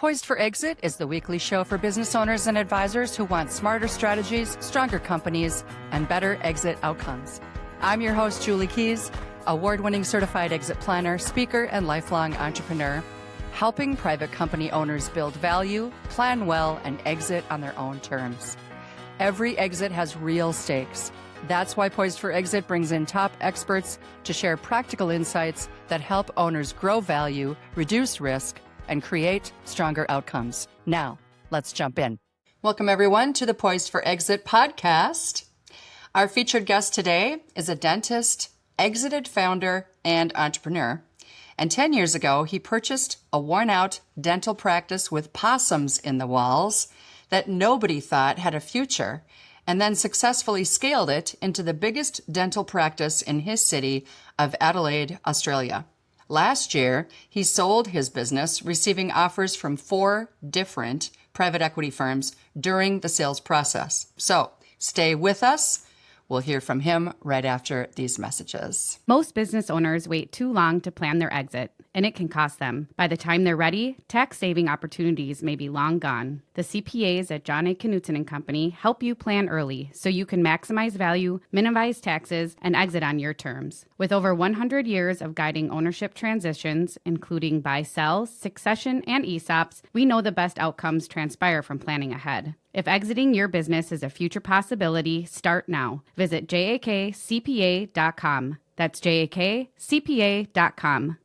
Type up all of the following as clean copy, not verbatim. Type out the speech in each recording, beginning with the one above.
Poised for Exit is the weekly show for business owners and advisors who want smarter strategies, stronger companies, and better exit outcomes. I'm your host, Julie Keys, award-winning certified exit planner, speaker, and lifelong entrepreneur, helping private company owners build value, plan well, and exit on their own terms. Every exit has real stakes. That's why Poised for Exit brings in top experts to share practical insights that help owners grow value, reduce risk, and create stronger outcomes. Now, let's jump in. Welcome, everyone, to the Poised for Exit podcast. Our featured guest today is a dentist, exited founder, and entrepreneur. And 10 years ago, he purchased a worn-out dental practice with possums in the walls that nobody thought had a future, and then successfully scaled it into the biggest dental practice in his city of Adelaide, Australia. Last year, he sold his business, receiving offers from 4 different private equity firms during the sales process. So stay with us. We'll hear from him right after these messages. Most business owners wait too long to plan their exit, and it can cost them. By the time they're ready, tax-saving opportunities may be long gone. The CPAs at John A. Knutson & Company help you plan early so you can maximize value, minimize taxes, and exit on your terms. With over 100 years of guiding ownership transitions, including buy-sell, succession, and ESOPs, we know the best outcomes transpire from planning ahead. If exiting your business is a future possibility, start now. Visit jakcpa.com. That's jakcpa.com.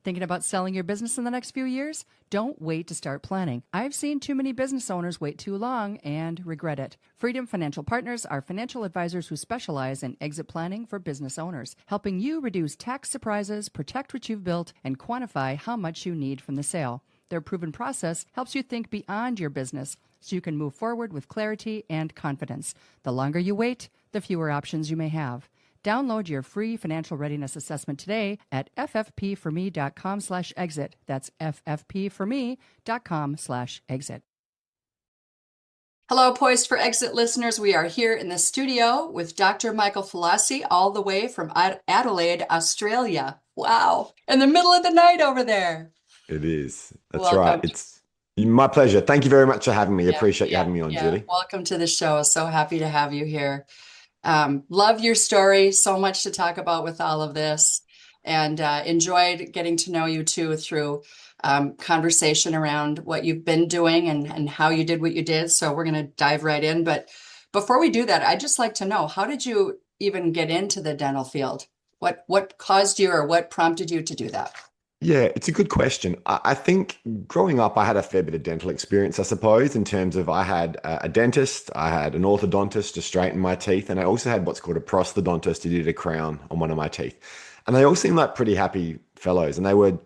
Thinking about selling your business in the next few years? Don't wait to start planning. I've seen too many business owners wait too long and regret it. Freedom Financial Partners are financial advisors who specialize in exit planning for business owners, helping you reduce tax surprises, protect what you've built, and quantify how much you need from the sale. Their proven process helps you think beyond your business so you can move forward with clarity and confidence. The longer you wait, the fewer options you may have. Download your free financial readiness assessment today at ffpforme.com/exit. That's ffpforme.com/exit. Hello, Poised for Exit listeners. We are here in the studio with Dr. Michael Filosi, all the way from Adelaide, Australia. Wow. In the middle of the night over there. It is. That's Welcome. right. It's my pleasure. Thank you very much for having me. Appreciate you having me on, Julie. Welcome to the show. So happy to have you here. Love your story. So much to talk about with all of this, and enjoyed getting to know you too through conversation around what you've been doing and how you did what you did. So we're going to dive right in. But before we do that, I'd just like to know, how did you even get into the dental field? What caused you, or what prompted you to do that? Yeah, it's a good question. I think growing up, I had a fair bit of dental experience, I suppose, in terms of I had a dentist, I had an orthodontist to straighten my teeth, and I also had what's called a prostodontist who did a crown on one of my teeth. And they all seemed like pretty happy fellows, and they were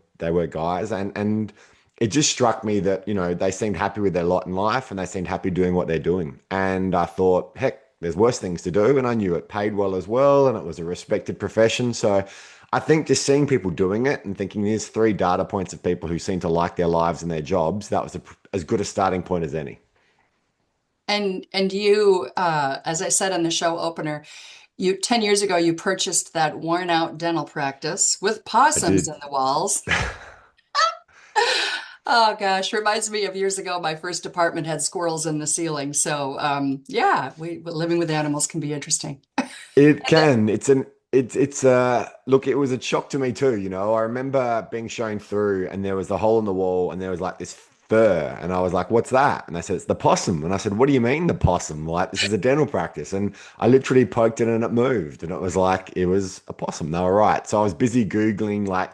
guys. And it just struck me that, you know, they seemed happy with their lot in life, and they seemed happy doing what they're doing. And I thought, heck, there's worse things to do. And I knew it paid well as well, and it was a respected profession. So I think just seeing people doing it and thinking there's 3 data points of people who seem to like their lives and their jobs, that was as good a starting point as any. And you, as I said in the show opener, 10 years ago, you purchased that worn out dental practice with possums in the walls. Oh gosh, reminds me of years ago, my first apartment had squirrels in the ceiling. So living with animals can be interesting. It can. Look, it was a shock to me too. You know, I remember being shown through, and there was a hole in the wall, and there was like this fur, and I was like, "What's that?" And I said, "It's the possum." And I said, "What do you mean the possum? Like, this is a dental practice." And I literally poked it, and it moved, and it was like it was a possum. They were right. So I was busy Googling like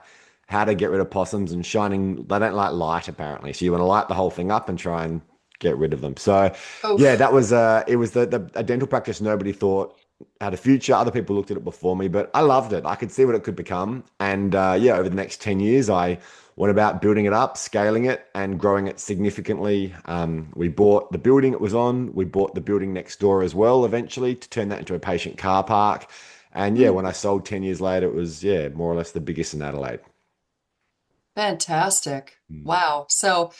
how to get rid of possums and shining. They don't like light apparently, so you want to light the whole thing up and try and get rid of them. So yeah, that was it was a dental practice nobody thought had a future. Other people looked at it before me, but I loved it. I could see what it could become. And over the next 10 years, I went about building it up, scaling it, and growing it significantly. We bought the building it was on. We bought the building next door as well, eventually, to turn that into a patient car park. And when I sold 10 years later, it was, more or less the biggest in Adelaide. Fantastic. Wow. So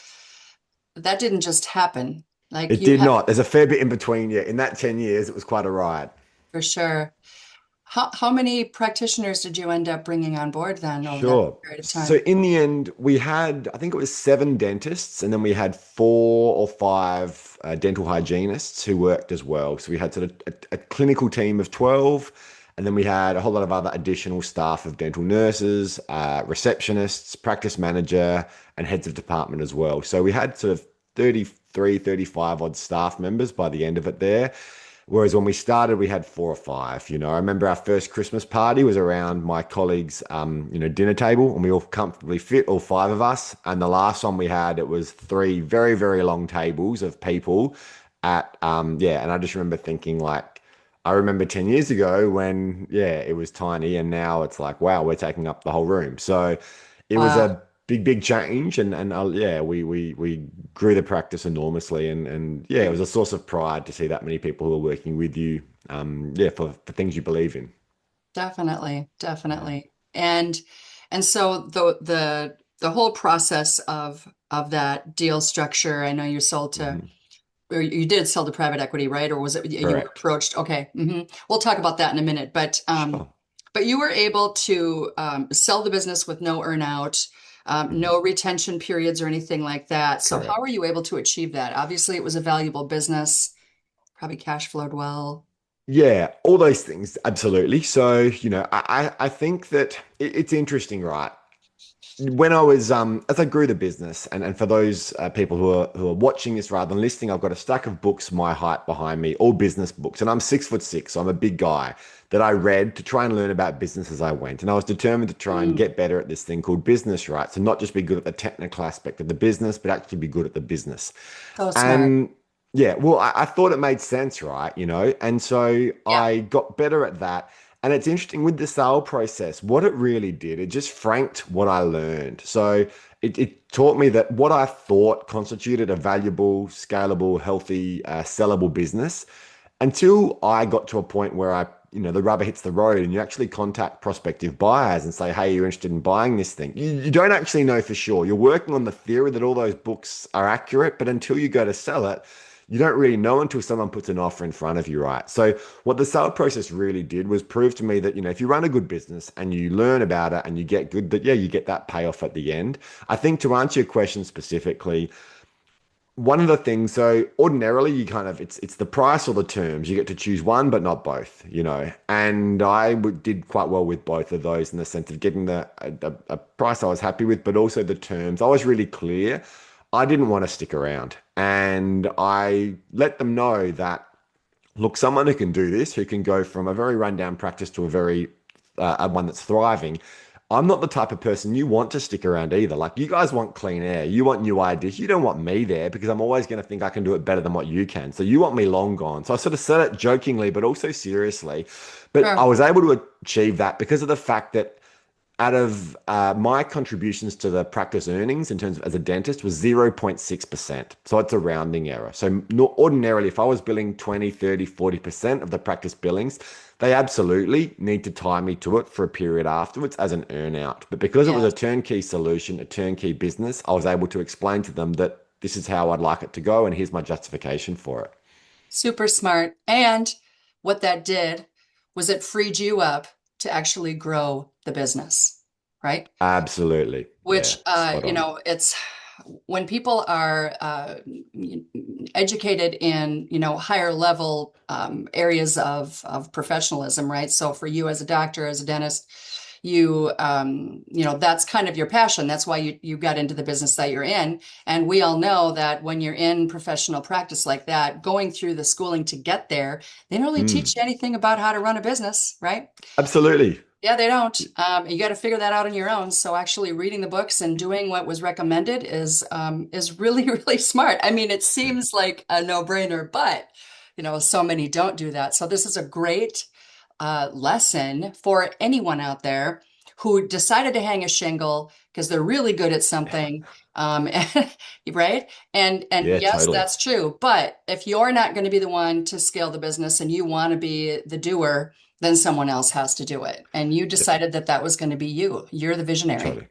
that didn't just happen. It did not. There's a fair bit in between. Yeah. In that 10 years, it was quite a ride. For sure. How many practitioners did you end up bringing on board then over that Sure. period of So time? in the end, we had, I think it was seven dentists, and then we had four or five dental hygienists who worked as well. So we had sort of a clinical team of 12, and then we had a whole lot of other additional staff of dental nurses, receptionists, practice manager, and heads of department as well. So we had sort of 33, 35 odd staff members by the end of it there. Whereas when we started, we had four or five. I remember our first Christmas party was around my colleagues' dinner table, and we all comfortably fit, all five of us. And the last one we had, it was three very, very long tables of people yeah. And I just remember thinking, like, I remember 10 years ago when, yeah, it was tiny, and now it's like, wow, we're taking up the whole room. So it was Wow. a big change, and yeah, we grew the practice enormously, and yeah, it was a source of pride to see that many people who are working with you, yeah, for things you believe in. Definitely, Yeah. definitely. And so the whole process of that deal structure, I know you sold to Mhm. or you did sell to private equity, right? Or was it you were Correct. approached? Okay. We'll talk about that in a minute. Sure. But you were able to sell the business with no earnout, Mhm. no retention periods or anything like that. So how were Correct. you able to achieve that? Obviously, it was a valuable business, probably cash flowed well. Yeah, all those things, absolutely. So, I think that it's interesting, right? When I was as I grew the business, and for those people who are watching this rather than listening, I've got a stack of books my height behind me, all business books, and I'm 6'6", so I'm a big guy that I read to try and learn about business as I went, and I was determined to try and Mm, get better at this thing called business, right? So not just be good at the technical aspect of the business, but actually be good at the business. so smart. And yeah, well, I thought it made sense, right? And so Yeah. I got better at that. And it's interesting with the sale process, what it really did, it just franked what I learned. So it taught me that what I thought constituted a valuable, scalable, healthy, sellable business until I got to a point where the rubber hits the road and you actually contact prospective buyers and say, hey, you're interested in buying this thing. You don't actually know for sure. You're working on the theory that all those books are accurate, but until you go to sell it, you don't really know until someone puts an offer in front of you, right? So what the sale process really did was prove to me that, if you run a good business and you learn about it and you get good, that yeah, you get that payoff at the end. I think to answer your question specifically, one of the things, so ordinarily you kind of it's the price or the terms. You get to choose one, but not both. And did quite well with both of those in the sense of getting a price I was happy with, but also the terms. I was really clear. I didn't want to stick around, and I let them know that look, someone who can do this, who can go from a very rundown practice to a very one that's thriving. I'm not the type of person you want to stick around either. Like you guys want clean air, you want new ideas. You don't want me there because I'm always going to think I can do it better than what you can. So you want me long gone. So I sort of said it jokingly, but also seriously. But I Sure. was able to achieve that because of the fact that out of my contributions to the practice earnings in terms of as a dentist was 0.6%. So it's a rounding error. So ordinarily, if I was billing 20, 30, 40% of the practice billings, they absolutely need to tie me to it for a period afterwards as an earnout. But because it was a Yes. turnkey solution, a turnkey business, I was able to explain to them that this is how I'd like it to go and here's my justification for it. Super smart. And what that did was it freed you up to actually grow the business, right? Absolutely. Yeah, Which, spot on. it's when people are educated in, higher level areas of professionalism, right? So for you as a doctor, as a dentist, that's kind of your passion. That's why you got into the business that you're in. And we all know that when you're in professional practice like that, going through the schooling to get there, they don't really Mm, teach you anything about how to run a business, right? absolutely. Yeah, they don't. You got to figure that out on your own. So actually reading the books and doing what was recommended is really, really smart. I mean, it seems like a no-brainer, but so many don't do that. So this is a great lesson for anyone out there who decided to hang a shingle because they're really good at something. Um, right? And Yeah, yes, totally. that's true. But if you're not going to be the one to scale the business and you want to be the doer, then someone else has to do it. And you Yep, decided that that was going to be you. You're the visionary. totally.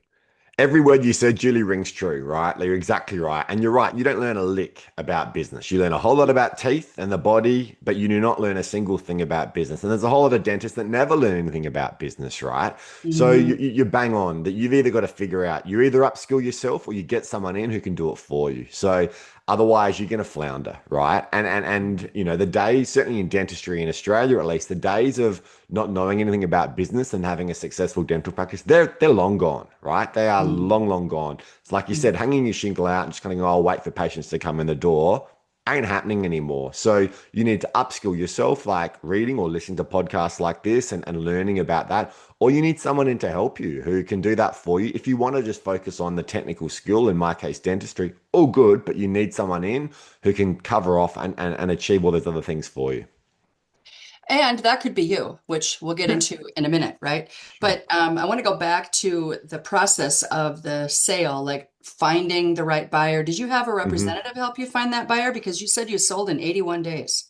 Every word you said, Julie, rings true, right? You're exactly right. And you're right. You don't learn a lick about business. You learn a whole lot about teeth and the body, but you do not learn a single thing about business. And there's a whole lot of dentists that never learn anything about business, right? So Mhm. you bang on that you've either got to figure out, you either upskill yourself or you get someone in who can do it for you. So otherwise you're going to flounder, right? And you know, the days, certainly in dentistry in Australia at least, the days of not knowing anything about business and having a successful dental practice, they're long gone, right? They are Mhm. long gone. It's like you Mhm. said, hanging your shingle out and just kind of go, I'll wait for patients to come in the door ain't happening anymore. So you need to upskill yourself, like reading or listening to podcasts like this and learning about that. Or you need someone in to help you who can do that for you. If you want to just focus on the technical skill, in my case, dentistry, all good, but you need someone in who can cover off and achieve all those other things for you. And that could be you, which we'll get Yeah, into in a minute, right? sure. But I want to go back to the process of the sale, like finding the right buyer. Did you have a Mhm. representative help you find that buyer? Because you said you sold in 81 days.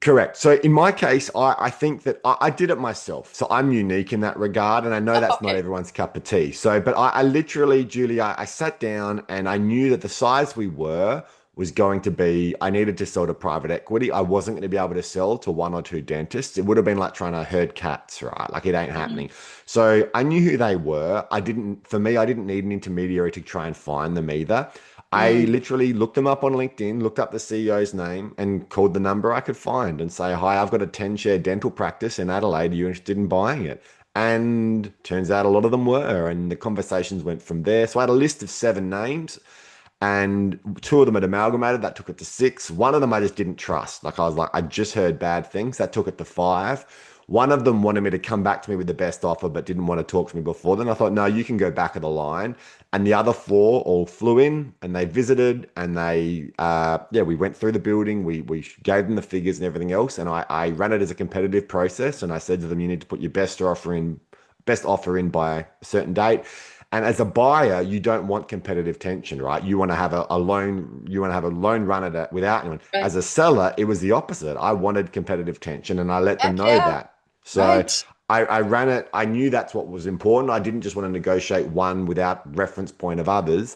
Correct. So in my case, I think that I did it myself. So I'm unique in that regard. And I know that's not Okay. everyone's cup of tea. So, but I literally, Julie, I sat down and I knew that the size we were was going to be, I needed to sell to private equity. I wasn't going to be able to sell to one or two dentists. It would have been like trying to herd cats, right? Like it ain't Mhm. happening. So I knew who they were. For me, I didn't need an intermediary to try and find them either. I Mm. literally looked them up on LinkedIn, looked up the CEO's name, and called the number I could find and say, Hi, I've got a 10-share dental practice in Adelaide. Are you interested in buying it? And turns out a lot of them were, and the conversations went from there. So I had a list of 7 names, and two of them had amalgamated. That took it to six. One of them I just didn't trust. Like I was like, I just heard bad things. That took it to five. One of them wanted me to come back to me with the best offer, but didn't want to talk to me before then. I thought, no, you can go back of the line. And the other four all flew in and they visited and yeah, we went through the building. We gave them the figures and everything else. And I ran it as a competitive process. And I said to them, you need to put your best offer in by a certain date. And as a buyer, you don't want competitive tension, right? You want to have a loan, you want to have a loan run at it without anyone. Right. As a seller, it was the opposite. I wanted competitive tension and I let them Heck know yeah. that. So Right. I ran it. I knew that's what was important. I didn't just want to negotiate one without reference point of others.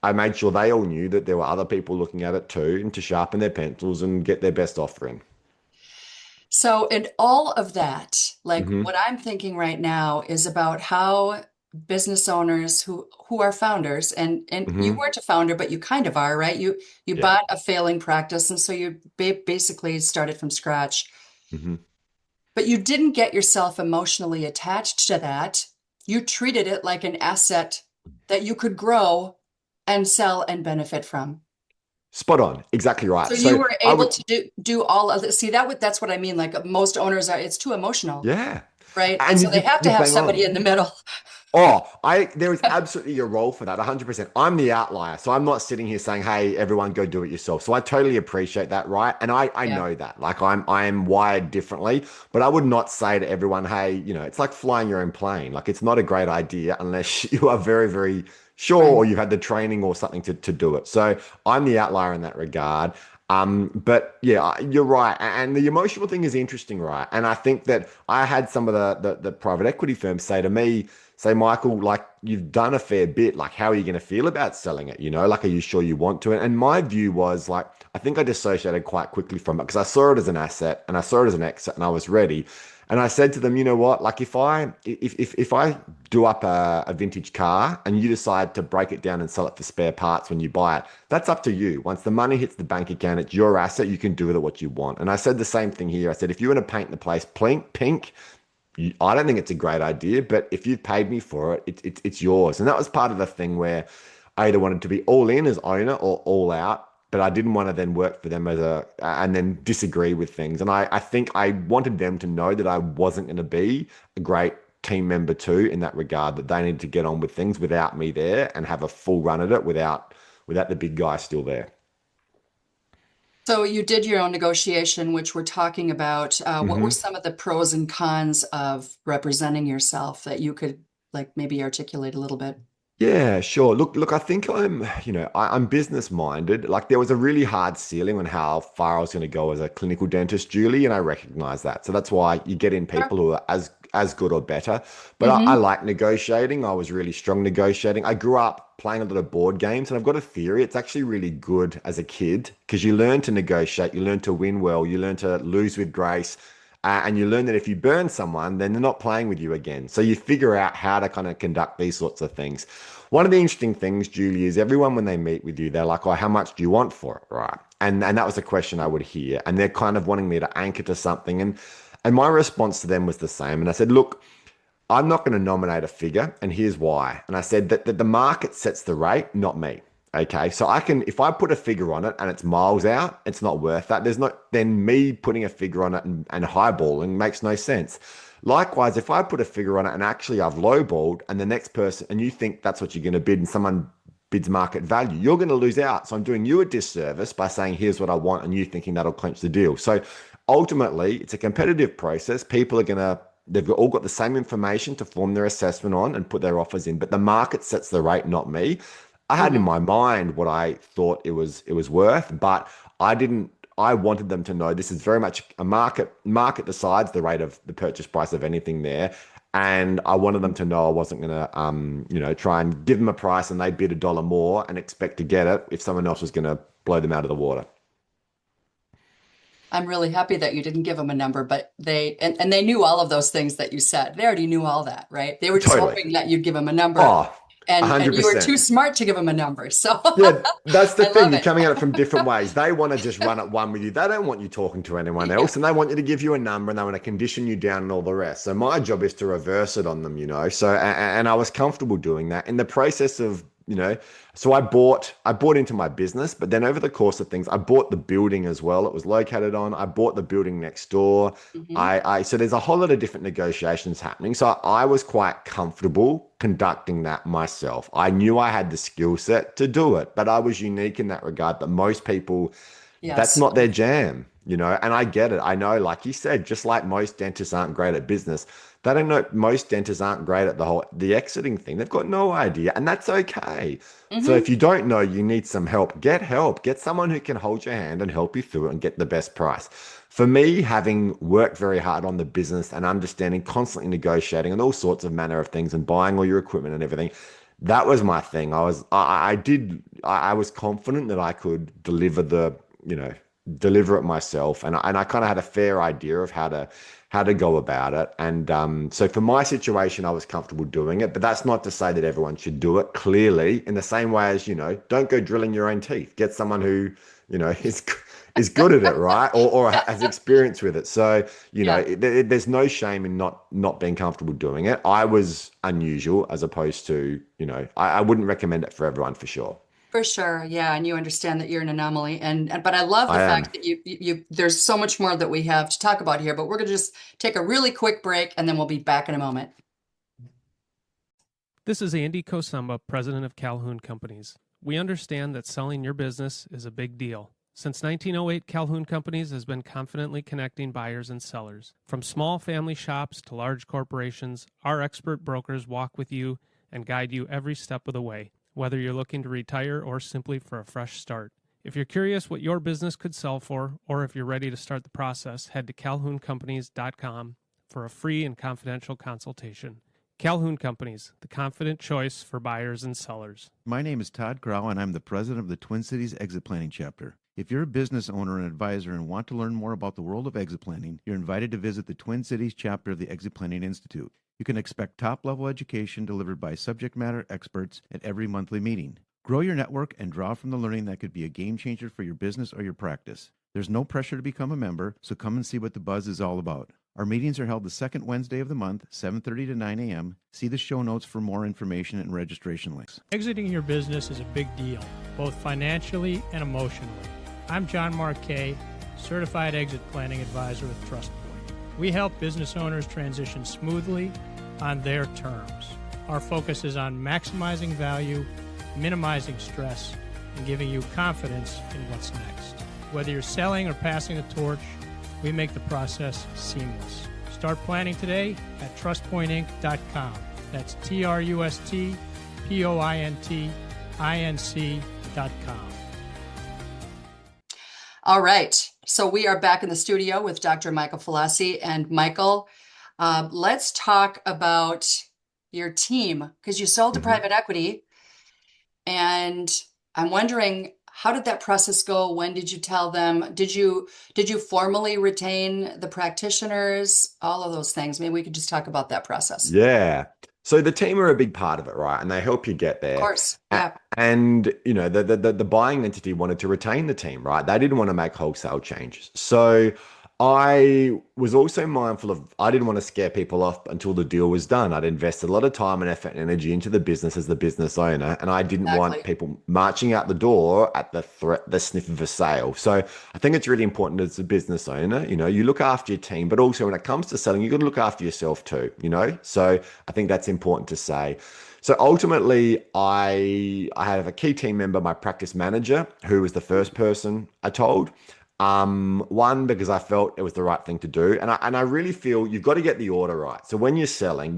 I made sure they all knew that there were other people looking at it too and to sharpen their pencils and get their best offer in. So, in all of that, like Hmm. what I'm thinking right now is about how business owners who are founders, and you Hmm. weren't a founder, but you kind of are, right? You Yeah. bought a failing practice, and so you basically started from scratch. Hmm. But you didn't get yourself emotionally attached to that. You treated it like an asset that you could grow and sell and benefit from. Spot on. Exactly So right. you So were I able would, to do all of this. See, that's what I mean. Like most owners are, it's too emotional, yeah. right? And And so they have to you have bang somebody on. in the middle. Oh, there is absolutely a role for that, 100%. I'm the outlier. So I'm not sitting here saying, hey, everyone go do it yourself. So I totally appreciate that, right? And I Yeah. know that. Like I'm wired differently, but I would not say to everyone, hey, it's like flying your own plane. Like it's not a great idea unless you are very, very sure Right. or you've had the training or something to do it. So I'm the outlier in that regard. But yeah, you're right. And the emotional thing is interesting, right? And I think that I had some of the private equity firms say to me, say, Michael, like you've done a fair bit. Like, how are you going to feel about selling it? Like, are you sure you want to? And my view was like, I think I dissociated quite quickly from it because I saw it as an asset and I saw it as an exit and I was ready. And I said to them, you know what? Like, if I do up a vintage car and you decide to break it down and sell it for spare parts when you buy it, that's up to you. Once the money hits the bank account, it's your asset. You can do with it what you want. And I said the same thing here. I said, if you want to paint the place pink, I don't think it's a great idea, but if you've paid me for it, it's yours. And that was part of the thing where I either wanted to be all in as owner or all out, but I didn't want to then work for them and then disagree with things. And I think I wanted them to know that I wasn't going to be a great team member too in that regard, that they needed to get on with things without me there and have a full run at it without the big guy still there. So you did your own negotiation, which we're talking about. What were Hmm. some of the pros and cons of representing yourself that you could like maybe articulate a little bit? Yeah, sure. Look, I think I'm business minded. Like there was a really hard ceiling on how far I was going to go as a clinical dentist, Julie, and I recognize that. So that's why you get in Sure. people who are as good or better. But I like negotiating. I was really strong negotiating. I grew up playing a lot of board games, and I've got a theory. It's actually really good as a kid because you learn to negotiate, you learn to win well, you learn to lose with grace. And you learn that if you burn someone, then they're not playing with you again. So you figure out how to kind of conduct these sorts of things. One of the interesting things, Julie, is everyone when they meet with you, they're like, "Oh, how much do you want for it?" Right? And that was a question I would hear, and they're kind of wanting me to anchor to something. And my response to them was the same. And I said, "Look, I'm not going to nominate a figure, and here's why." And I said that the market sets the rate, not me. Okay, so I can, if I put a figure on it and it's miles out, it's not worth that. There's not, then me putting a figure on it and highballing makes no sense. Likewise, if I put a figure on it and actually I've lowballed and the next person, and you think that's what you're going to bid and someone bids market value, you're going to lose out. So I'm doing you a disservice by saying, here's what I want, and you thinking that'll clinch the deal. So ultimately, it's a competitive process. People are going to, they've all got the same information to form their assessment on and put their offers in, but the market sets the rate, not me. I had in my mind what I thought it was worth, but I didn't. I wanted them to know this is very much a market. Market decides the rate of the purchase price of anything there, and I wanted them to know I wasn't going to, try and give them a price and they bid $1 more and expect to get it if someone else was going to blow them out of the water. I'm really happy that you didn't give them a number, but and they knew all of those things that you said. They already knew all that, right? They were just Totally. hoping that you'd give them a number, Oh, and you were 100%. too smart to give them a number. So Yeah, that's the I thing. love You're it. coming at it from different ways. They want to just run at one with you. They don't want you talking to anyone Yeah. else, and they want you to give you a number, and they want to condition you down and all the rest. So my job is to reverse it on them. So and I was comfortable doing that in the process of. So I bought into my business, but then over the course of things, I bought the building as well. It was located on. I bought the building next door. Mhm. So there's a whole lot of different negotiations happening. So I was quite comfortable conducting that myself. I knew I had the skill set to do it, but I was unique in that regard that most people, that's Yes. not their jam. And I get it. I know, like you said, just like most dentists aren't great at business, they don't know, most dentists aren't great at the exiting thing. They've got no idea, and that's okay. So Hmm. if you don't know, you need some help. Get help. Get someone who can hold your hand and help you through it and get the best price. For me, having worked very hard on the business and understanding, constantly negotiating and all sorts of manner of things and buying all your equipment and everything, that was my thing. I was confident that I could deliver it myself, and I kind of had a fair idea of how to go about it. And so for my situation, I was comfortable doing it, but that's not to say that everyone should do it. Clearly, in the same way as don't go drilling your own teeth. Get someone who is good at it, right, or has experience with it. So Yeah. there's no shame in not being comfortable doing it. I was unusual as opposed to I wouldn't recommend it for everyone for sure. For sure. Yeah. And you understand that you're an anomaly. But I love the I am. fact that there's so much more that we have to talk about here, but we're going to just take a really quick break and then we'll be back in a moment. This is Andy Kosumba, president of Calhoun Companies. We understand that selling your business is a big deal. Since 1908, Calhoun Companies has been confidently connecting buyers and sellers. From small family shops to large corporations, our expert brokers walk with you and guide you every step of the way, whether you're looking to retire or simply for a fresh start. If you're curious what your business could sell for, or if you're ready to start the process, head to calhouncompanies.com for a free and confidential consultation. Calhoun Companies, the confident choice for buyers and sellers. My name is Todd Grau, and I'm the president of the Twin Cities Exit Planning Chapter. If you're a business owner and advisor and want to learn more about the world of exit planning, you're invited to visit the Twin Cities chapter of the Exit Planning Institute. You can expect top-level education delivered by subject matter experts at every monthly meeting. Grow your network and draw from the learning that could be a game changer for your business or your practice. There's no pressure to become a member, so come and see what the buzz is all about. Our meetings are held the second Wednesday of the month, 7:30 to 9 a.m. See the show notes for more information and registration links. Exiting your business is a big deal, both financially and emotionally. I'm John Marquet, Certified Exit Planning Advisor with TrustPoint. We help business owners transition smoothly on their terms. Our focus is on maximizing value, minimizing stress, and giving you confidence in what's next. Whether you're selling or passing the torch, we make the process seamless. Start planning today at trustpointinc.com. That's trustpointinc.com. All right. So we are back in the studio with Dr. Michael Filosi. And Michael, Let's talk about your team because you sold to Mhm. private equity, and I'm wondering how did that process go? When did you tell them? Did you formally retain the practitioners? All of those things. Maybe we could just talk about that process. Yeah. So the team are a big part of it, right? And they help you get Of there. course. Yeah. And the buying entity wanted to retain the team, right? They didn't want to make wholesale changes. So I was also mindful of I didn't want to scare people off until the deal was done. I'd invested a lot of time and effort and energy into the business as the business owner, and I didn't want Exactly. people marching out the door at the sniff of a sale. So I think it's really important as a business owner, you look after your team, but also when it comes to selling, you got to look after yourself too. So I think that's important to say. So ultimately, I have a key team member, my practice manager, who was the first person I told. One, because I felt it was the right thing to do. And I really feel you've got to get the order right. So when you're selling,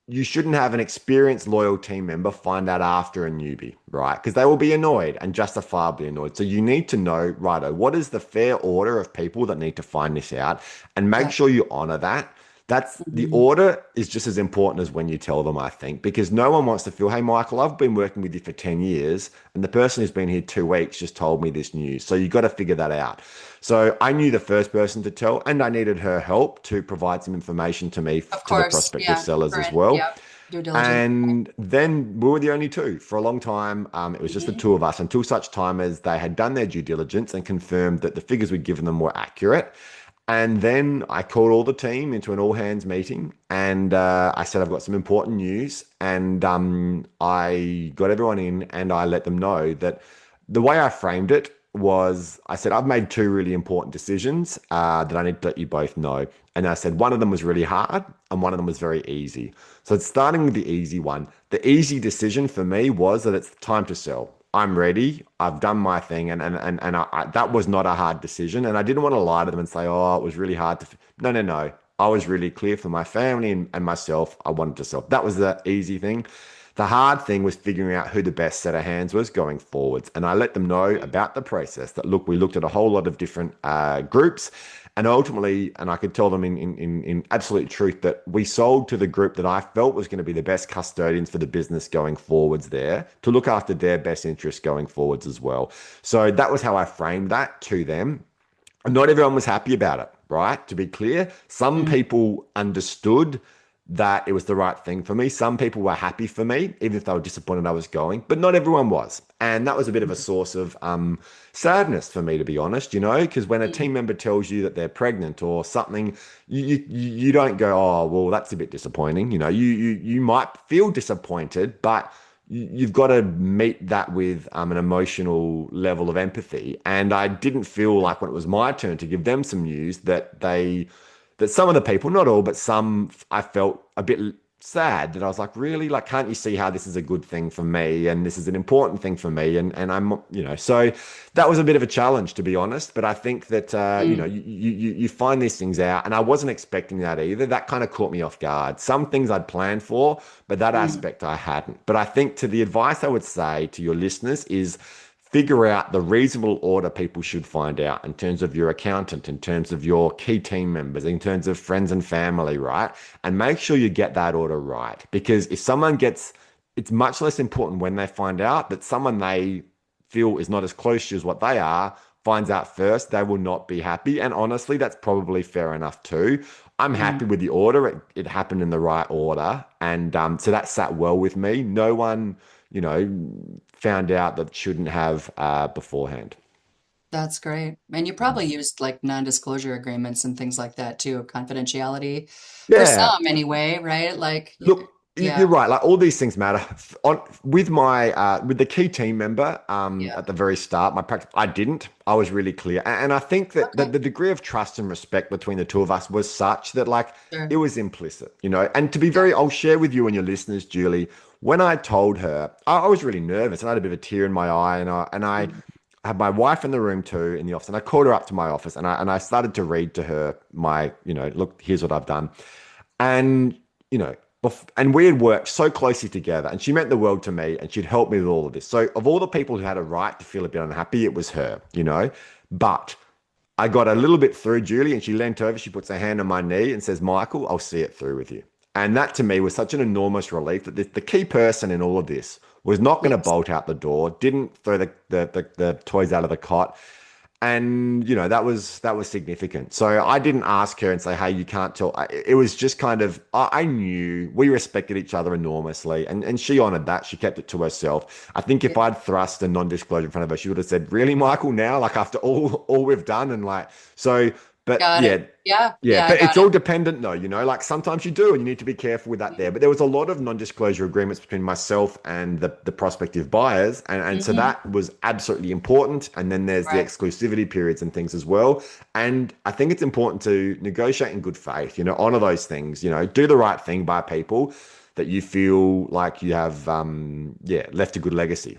you shouldn't have an experienced loyal team member find out after a newbie, right? Because they will be annoyed and justifiably annoyed. So you need to know, righto, what is the fair order of people that need to find this out and make Exactly. sure you honor that. That's the Mhm. order is just as important as when you tell them, I think, because no one wants to feel, hey, Michael, I've been working with you for 10 years and the person who's been here 2 weeks just told me this news. So you got to figure that out. So I knew the first person to tell, and I needed her help to provide some information to me, Of to the course. prospective Yeah. sellers as Right. well. Yep. Due diligence. And then we were the only two for a long time. It was just the Mhm. two of us until such time as they had done their due diligence and confirmed that the figures we'd given them were accurate. And then I called all the team into an all hands meeting and I said, I've got some important news. And I got everyone in and I let them know that the way I framed it was I said, I've made two really important decisions that I need to let you both know. And I said, one of them was really hard and one of them was very easy. So it's starting with the easy one. The easy decision for me was that it's time to sell. I'm ready. I've done my thing, and that was not a hard decision. And I didn't want to lie to them and say, "Oh, it was really hard to." No, no, no. I was really clear for my family and myself. I wanted to sell. That was the easy thing. The hard thing was figuring out who the best set of hands was going forwards. And I let them know about the process. That look, we looked at a whole lot of different groups, and ultimately, and I could tell them in absolute truth that we sold to the group that I felt was going to be the best custodians for the business going forwards there to look after their best interests going forwards as well. So that was how I framed that to them. And not everyone was happy about it, right? To be clear, some Mhm. people understood that it was the right thing for me. Some people were happy for me, even if they were disappointed I was going, but not everyone was. And that was a bit of a source of sadness for me, to be honest, because when a team member tells you that they're pregnant or something, you don't go, oh, well, that's a bit disappointing. You might feel disappointed, but you've got to meet that with an emotional level of empathy. And I didn't feel like when it was my turn to give them some news that some of the people, not all, but some, I felt a bit sad that I was like, really, like, can't you see how this is a good thing for me and this is an important thing for me? And so that was a bit of a challenge, to be honest. But I think that Mm. you find these things out, and I wasn't expecting that either. That kind of caught me off guard. Some things I'd planned for, but that Mm. aspect I hadn't. But I think to the advice I would say to your listeners is figure out the reasonable order people should find out in terms of your accountant, in terms of your key team members, in terms of friends and family, right? And make sure you get that order right. Because if someone gets, it's much less important when they find out that someone they feel is not as close to you as what they are finds out first, they will not be happy. And honestly, that's probably fair enough too. I'm Mm. happy with the order. It happened in the right order. And so that sat well with me. No one, you know, found out that shouldn't have beforehand. That's great. And you probably used like non-disclosure agreements and things like that too, confidentiality for Yeah, some anyway, right? Like, look, yeah, you're right. Like all these things matter. On with my with the key team member yeah. at the very start, my practice, I didn't. I was really clear, and I think that Okay, the degree of trust and respect between the two of us was such that like it sure. was implicit. And to be Yeah. very, I'll share with you and your listeners, Julie. When I told her, I was really nervous, and I had a bit of a tear in my eye, and I Mm. had my wife in the room too in the office, and I called her up to my office, and I started to read to her my, look, here's what I've done. And, you know, and we had worked so closely together, and she meant the world to me, and she'd helped me with all of this. So, of all the people who had a right to feel a bit unhappy, it was her. But I got a little bit through Julie, and she leant over, she puts her hand on my knee and says, Michael, I'll see it through with you. And that to me was such an enormous relief that the key person in all of this was not going to Yes. bolt out the door, didn't throw the toys out of the cot. And that was significant. So I didn't ask her and say, "Hey, you can't tell." It was just kind of I knew we respected each other enormously, and she honored that. She kept it to herself. I think if Yeah. I'd thrust a non-disclosure in front of her, she would have said, "Really, Michael? Now, like after all we've done," and like so. But Got yeah, it. Yeah. yeah, Yeah, I but it's got all it. dependent though, like sometimes you do, and you need to be careful with that there. But there was a lot of non-disclosure agreements between myself and the prospective buyers, and so Hmm. that was absolutely important. And then there's the Right. exclusivity periods and things as well. And I think it's important to negotiate in good faith, honor those things, do the right thing by people that you feel like you have, left a good legacy.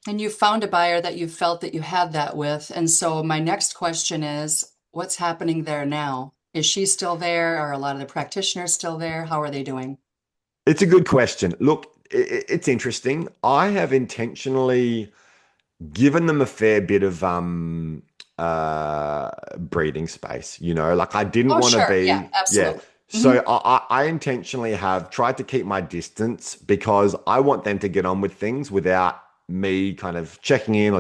And you found a buyer that you felt that you had that with. And so my next question is, what's happening there now? Is she still there? Are a lot of the practitioners still there? How are they doing? It's a good question. Look, it's interesting. I have intentionally given them a fair bit of breathing space, like I didn't Oh, want to sure. Yeah, be, yeah. absolutely. Hmm. So I intentionally have tried to keep my distance because I want them to get on with things without me kind of checking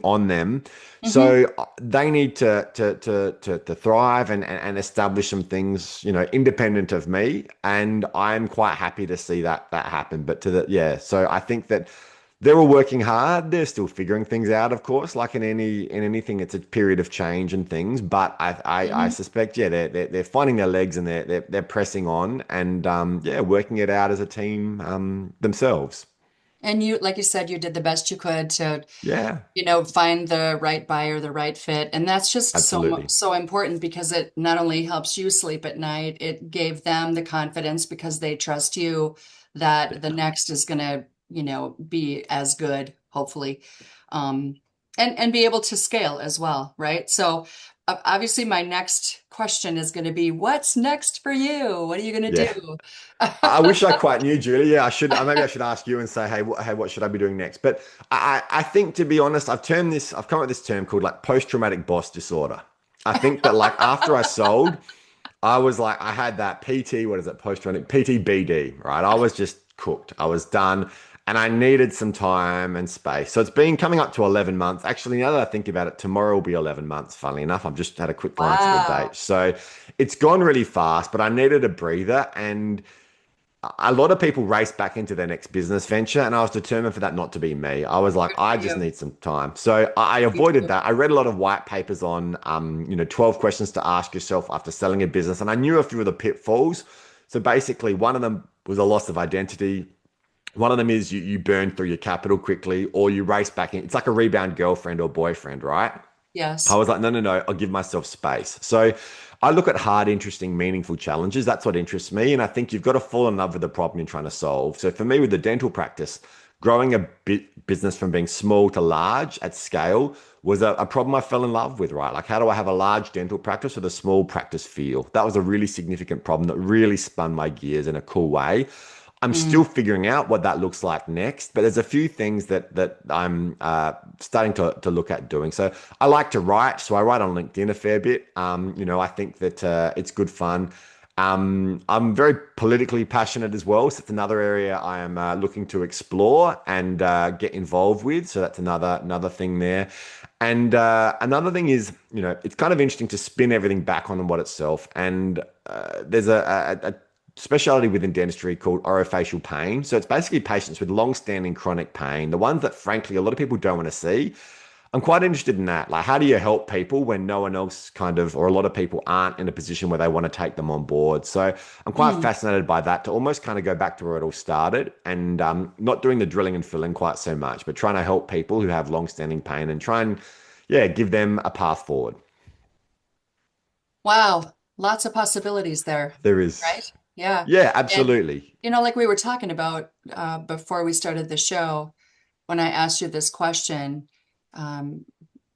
on them. Hmm. So they need to thrive and establish some things, independent of me. And I'm quite happy to see that happen. But yeah, so I think that they're all working hard. They're still figuring things out, of course. Like in anything, it's a period of change and things. But I Hmm. suspect, yeah, they're finding their legs and they're pressing on and yeah, working it out as a team themselves. And you, like you said, you did the best you could to, Yeah, find the right buyer, the right fit. And that's just absolutely. so important because it not only helps you sleep at night, it gave them the confidence because they trust you that the next is going to, be as good, hopefully. Um, and be able to scale as well, right? So obviously my next question is going to be, what's next for you? What are you going to Yeah. do? I wish I quite knew, Julie. Yeah, I should. Maybe I should ask you and say, hey, what should I be doing next? But I think, to be honest, I've come up with this term called like post-traumatic boss disorder. I think that like after I sold, I was like, I had that PT, what is it, post-traumatic PTBD, right? I was just cooked. I was done, and I needed some time and space. So it's been coming up to 11 months. Actually, now that I think about it, tomorrow will be 11 months. Funnily enough, I've just had a quick glance at the date. Wow. So it's gone really fast, but I needed a breather and a lot of people race back into their next business venture, and I was determined for that not to be me. I was like, Good I for just you. need some time. So I You avoided too. that. I read a lot of white papers on, 12 questions to ask yourself after selling a business, and I knew a few of the pitfalls. So basically, one of them was a loss of identity. One of them is you burn through your capital quickly, or you race back in. It's like a rebound girlfriend or boyfriend, right? I Yes. was like, no, no, no, I'll give myself space. So I look at hard, interesting, meaningful challenges. That's what interests me. And I think you've got to fall in love with the problem you're trying to solve. So for me, with the dental practice, growing a business from being small to large at scale was a problem I fell in love with, right? Like, how do I have a large dental practice with a small practice feel? That was a really significant problem that really spun my gears in a cool way. I'm Mm. still figuring out what that looks like next, but there's a few things that I'm starting to look at doing. So I like to write, so I write on LinkedIn a fair bit. I think that it's good fun. I'm very politically passionate as well, so it's another area I am looking to explore and get involved with. So that's another thing there. And another thing is, it's kind of interesting to spin everything back on what itself. And there's a specialty within dentistry called orofacial pain. So it's basically patients with long-standing chronic pain, the ones that frankly a lot of people don't want to see. I'm quite interested in that. Like, how do you help people when no one else kind of, or a lot of people aren't in a position where they want to take them on board? So I'm quite Mm. fascinated by that to almost kind of go back to where it all started and not doing the drilling and filling quite so much, but trying to help people who have long-standing pain and try and, yeah, give them a path forward. Wow. Lots of possibilities there, There is. right? Yeah. Yeah, And, absolutely. like we were talking about before we started the show, when I asked you this question, um,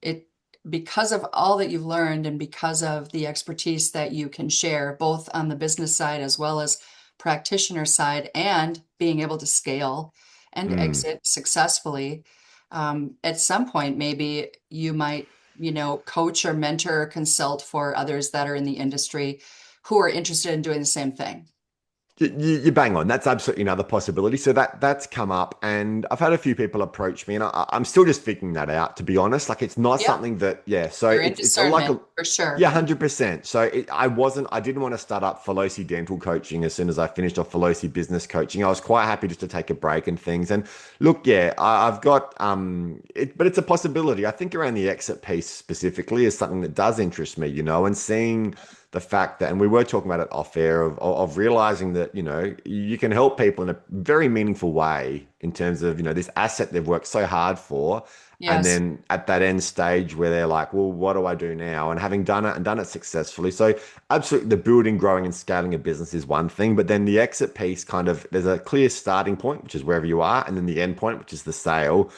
it because of all that you've learned and because of the expertise that you can share, both on the business side as well as practitioner side, and being able to scale and Mm, exit successfully, at some point, maybe you might coach or mentor or consult for others that are in the industry who are interested in doing the same thing? You bang on. That's absolutely another possibility. So that's come up, and I've had a few people approach me, and I'm still just figuring that out, to be honest. Like it's not Yep. something that, yeah. So You're in it's like discernment a, for sure. yeah, 100%. So I didn't want to start up Filosi dental coaching as soon as I finished off Filosi business coaching. I was quite happy just to take a break and things. And look, yeah, I've got but it's a possibility. I think around the exit piece specifically is something that does interest me, and seeing the fact that, and we were talking about it off air, of realizing that, you can help people in a very meaningful way in terms of, this asset they've worked so hard for. And Yes. then at that end stage where they're like, well, what do I do now? And having done it and done it successfully. So absolutely the building, growing and scaling a business is one thing, but then the exit piece kind of, there's a clear starting point, which is wherever you are. And then the end point, which is the sale,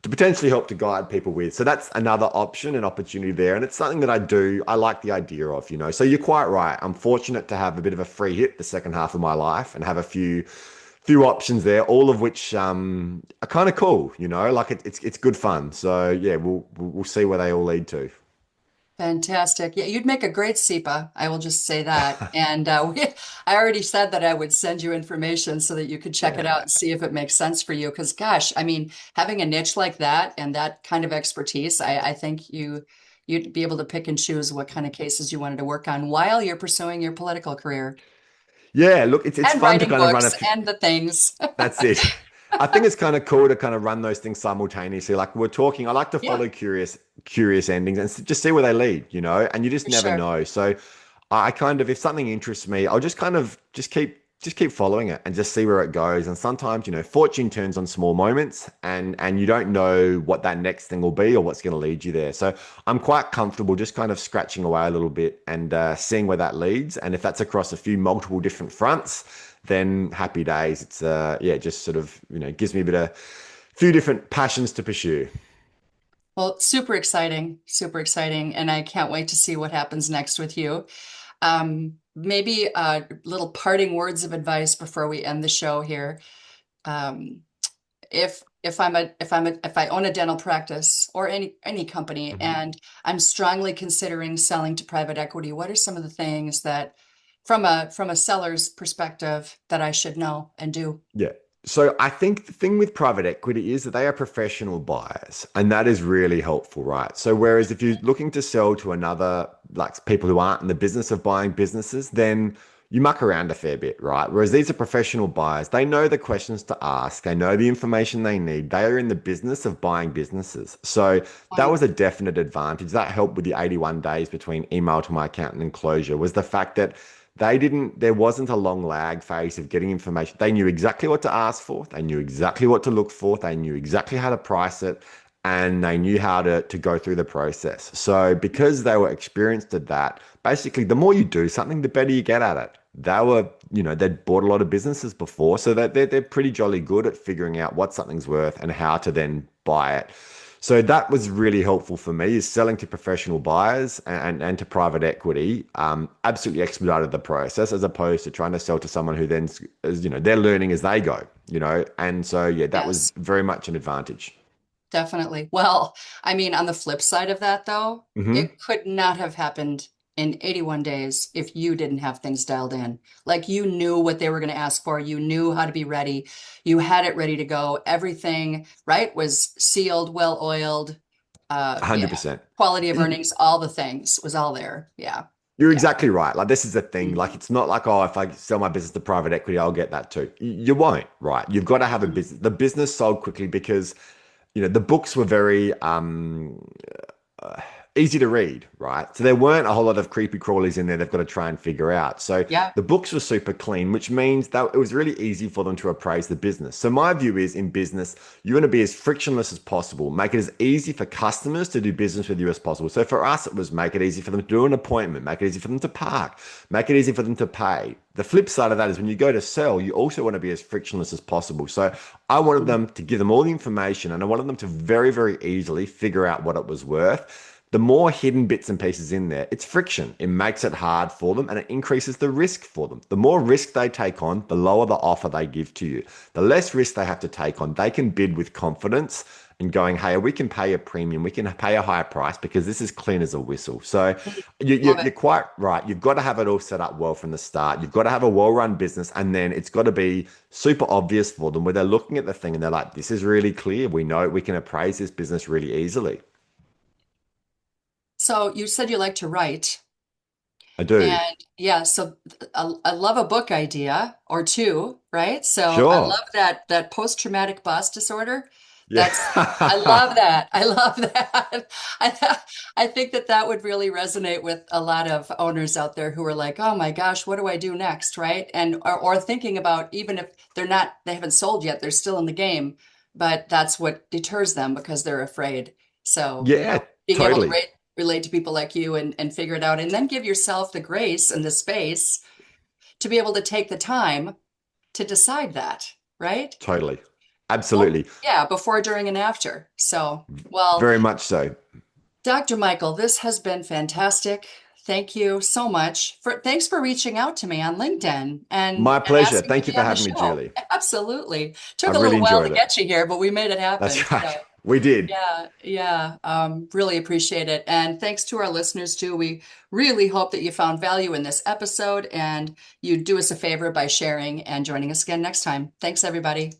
to potentially help to guide people with. So that's another option and opportunity there. And it's something that I like the idea of, So you're quite right. I'm fortunate to have a bit of a free hit the second half of my life and have a few options there, all of which are kind of cool, like it's good fun. So yeah, we'll see where they all lead to. Fantastic. Yeah, you'd make a great SEPA. I will just say that. And I already said that I would send you information so that you could check it out Yeah. and see if it makes sense for you. Because, gosh, I mean, having a niche like that and that kind of expertise, I think you'd be able to pick and choose what kind of cases you wanted to work on while you're pursuing your political career Yeah, look, it's and fun to writing kind of run a books few. and the things. That's it. I think it's kind of cool to kind of run those things simultaneously. Like we're talking, I like to Yeah, follow curious endings and just see where they lead, and you just for never sure. know. So I kind of, if something interests me, I'll just kind of just keep following it and just see where it goes. And sometimes, fortune turns on small moments and you don't know what that next thing will be or what's going to lead you there. So I'm quite comfortable just kind of scratching away a little bit and seeing where that leads. And if that's across a few multiple different fronts, then happy days. It's yeah, just sort of, gives me a bit of few different passions to pursue. Well, super exciting. And I can't wait to see what happens next with you. Maybe little parting words of advice before we end the show here. Um, if I own a dental practice or any company Mhm. and I'm strongly considering selling to private equity, what are some of the things that from a seller's perspective that I should know and do? Yeah. So I think the thing with private equity is that they are professional buyers, and that is really helpful, right? So whereas if you're looking to sell to another, like people who aren't in the business of buying businesses, then you muck around a fair bit, right? Whereas these are professional buyers, they know the questions to ask, they know the information they need. They are in the business of buying businesses. So that Point. was a definite advantage. That helped with the 81 days between email to my accountant and closure was the fact that there wasn't a long lag phase of getting information. They knew exactly what to ask for. They knew exactly what to look for. They knew exactly how to price it and they knew how to go through the process. So because they were experienced at that, basically the more you do something, the better you get at it. They were, they'd bought a lot of businesses before, so that they're pretty jolly good at figuring out what something's worth and how to then buy it. So that was really helpful for me is selling to professional buyers and to private equity, absolutely expedited the process as opposed to trying to sell to someone who then is, they're learning as they go, and so, yeah, that was Yes. very much an advantage. Definitely. Well, I mean, on the flip side of that, though, Hmm. it could not have happened in 81 days if you didn't have things dialed in. Like you knew what they were going to ask for, you knew how to be ready, you had it ready to go. Everything, right, was sealed, well oiled. Yeah, 100%. quality of earnings, all the things was all there. Yeah, You're yeah. exactly right. Like this is the thing. Like Mhm. it's not like, oh, if I sell my business to private equity, I'll get that too. You won't, right? You've got to have a Mhm. business. The business sold quickly because, the books were very uh, easy to read, right? So there weren't a whole lot of creepy crawlies in there they've got to try and figure out. So Yeah, the books were super clean, which means that it was really easy for them to appraise the business. So my view is in business, you want to be as frictionless as possible, make it as easy for customers to do business with you as possible. So for us, it was make it easy for them to do an appointment, make it easy for them to park, make it easy for them to pay. The flip side of that is when you go to sell, you also want to be as frictionless as possible. So I wanted them to give them all the information and I wanted them to very, very easily figure out what it was worth. The more hidden bits and pieces in there, it's friction. It makes it hard for them and it increases the risk for them. The more risk they take on, the lower the offer they give to you. The less risk they have to take on, they can bid with confidence and going, hey, we can pay a premium, we can pay a higher price because this is clean as a whistle. So Love you're it. quite right. You've got to have it all set up well from the start. You've got to have a well-run business, and then it's got to be super obvious for them where they're looking at the thing and they're like, this is really clear. We know we can appraise this business really easily. So you said you like to write. I do. And yeah, so I love a book idea or two, right? So I Sure. love that post-traumatic boss disorder. Yeah. I love that. I love that. I think that would really resonate with a lot of owners out there who are like, "Oh my gosh, what do I do next?" Right? And or thinking about, even if they haven't sold yet, they're still in the game, but that's what deters them because they're afraid. So, Yeah, being able to totally. relate to people like you and figure it out, and then give yourself the grace and the space to be able to take the time to decide that, right? Totally. Well, Absolutely. yeah, before, during, and after. So, well, Very much so. Dr. Michael, this has been fantastic. Thank you so much thanks for reaching out to me on LinkedIn My and pleasure. asking to Thank you be for on the having me, show. Julie. Absolutely. Took I've a really little while to enjoyed it. get you here, but we made it happen. That's right. So, We did. yeah, yeah. Really appreciate it. And thanks to our listeners too. We really hope that you found value in this episode, and you do us a favor by sharing and joining us again next time. Thanks, everybody.